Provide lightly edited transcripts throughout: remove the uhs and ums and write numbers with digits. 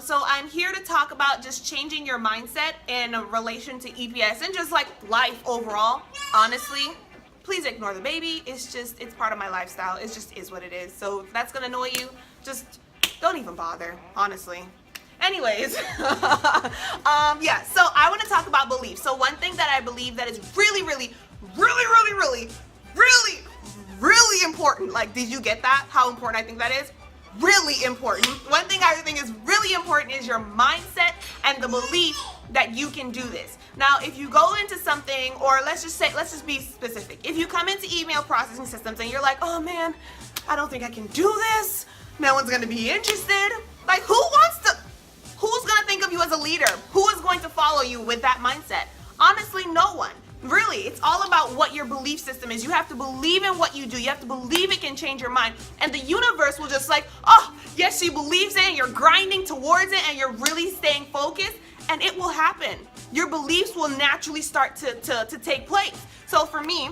So I'm here to talk about just changing your mindset in relation to EPS and just like life overall. Honestly, please ignore the baby. It's part of my lifestyle. It just is what it is. So if that's gonna annoy you, just don't even bother, honestly. Anyways, yeah, so I want to talk about belief. So one thing that I believe that is really important. Like, did you get that? How important I think that is? Really important. One thing I think is really important is your mindset and the belief that you can do this. Now, if you go into something, or let's just be specific. If you come into email processing systems and you're like, oh man, I don't think I can do this. No one's gonna be interested. Like, who's gonna think of you as a leader? Who is going to follow you with that mindset? Honestly, no one. Really, it's all about what your belief system is. You have to believe in what you do. You have to believe it can change your mind. And the universe will just like, oh, yes, she believes it, and you're grinding towards it, and you're really staying focused, and it will happen. Your beliefs will naturally start to take place. So for me,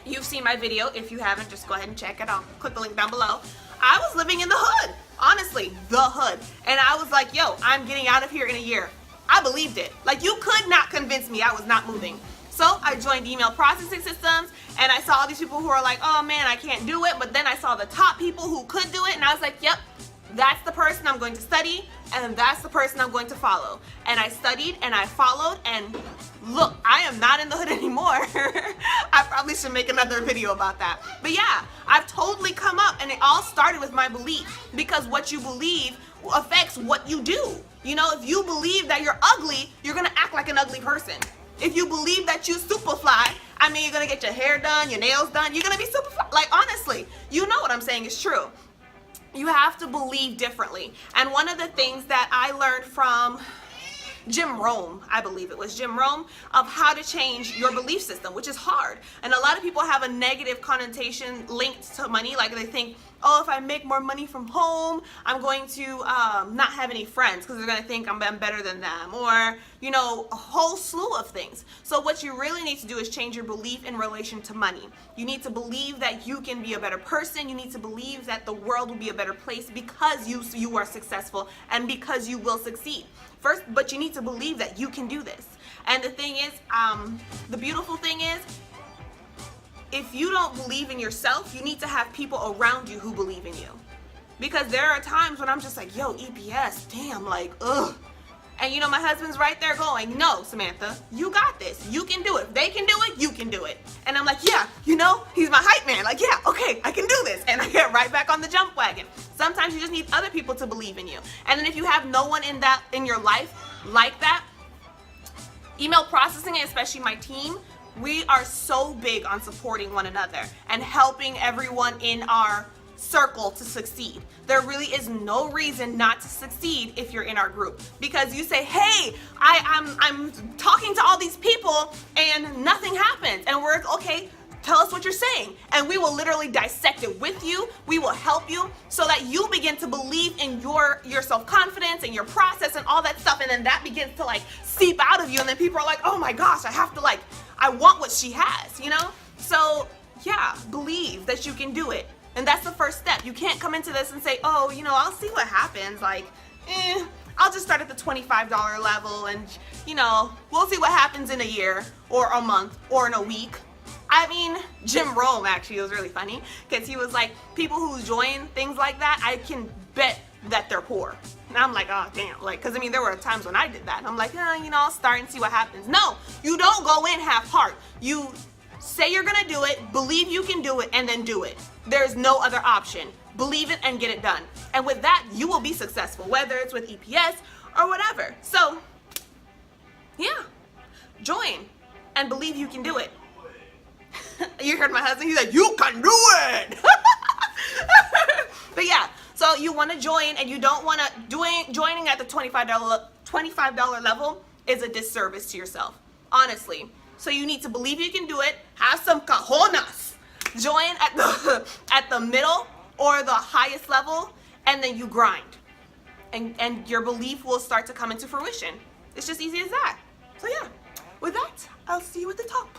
you've seen my video. If you haven't, just go ahead and check it out. Click the link down below. I was living in the hood, honestly, the hood. And I was like, yo, I'm getting out of here in a year. I believed it. Like, you could not convince me I was not moving. So I joined email processing systems, and I saw these people who are like, oh man, I can't do it. But then I saw the top people who could do it, and I was like, yep, that's the person I'm going to study, and that's the person I'm going to follow. And I studied and I followed, and look, I am not in the hood anymore. I probably should make another video about that. But yeah, I've totally come up, and it all started with my belief, because what you believe affects what you do. You know, if you believe that you're ugly, you're gonna act like an ugly person. If you believe that you super fly, I mean, you're gonna get your hair done, your nails done, you're gonna be super fly. Like, honestly, you know what I'm saying is true. You have to believe differently. And one of the things that I learned from Jim Rohn, I believe it was Jim Rohn, of how to change your belief system, which is hard. And a lot of people have a negative connotation linked to money. Like, they think, oh, if I make more money from home, I'm going to not have any friends because they're going to think I'm better than them, or, you know, a whole slew of things. So what you really need to do is change your belief in relation to money. You need to believe that you can be a better person. You need to believe that the world will be a better place because you are successful and because you will succeed. First, but you need to believe that you can do this. And the thing is, the beautiful thing is, if you don't believe in yourself, you need to have people around you who believe in you. Because there are times when I'm just like, yo, EPS, damn, like, ugh. And you know, my husband's right there going, no, Samantha, you got this. You can do it. If they can do it, you can do it. And I'm like, yeah, you know, he's my hype man. Like, yeah, okay, I can do this. And I get right back on the jump wagon. Sometimes you just need other people to believe in you. And then if you have no one in your life like that, email processing, especially my team, we are so big on supporting one another and helping everyone in our circle to succeed. There really is no reason not to succeed if you're in our group, because you say, hey, I'm talking to all these people and nothing happens, and we're okay, tell us what you're saying, and we will literally dissect it with you. We will help you so that you begin to believe in your self-confidence and your process and all that stuff, and then that begins to like seep out of you, and then people are like, oh my gosh, I want what she has, you know? So yeah, believe that you can do it. And that's the first step. You can't come into this and say, oh, you know, I'll see what happens. Like, I'll just start at the $25 level, and, you know, we'll see what happens in a year or a month or in a week. I mean, Jim Rohn actually was really funny, because he was like, people who join things like that, I can bet that they're poor. And I'm like, oh, damn. Like, because, I mean, there were times when I did that. And I'm like, you know, I'll start and see what happens. No, you don't go in half-heart. You say you're going to do it, believe you can do it, and then do it. There's no other option. Believe it and get it done. And with that, you will be successful, whether it's with EPS or whatever. So, yeah, join and believe you can do it. You heard my husband, he's like, you can do it. But yeah, so you want to join, and you don't want to, joining at the $25 level is a disservice to yourself, honestly. So you need to believe you can do it, have some cojones, join at the middle or the highest level, and then you grind. And your belief will start to come into fruition. It's just easy as that. So yeah, with that, I'll see you at the top.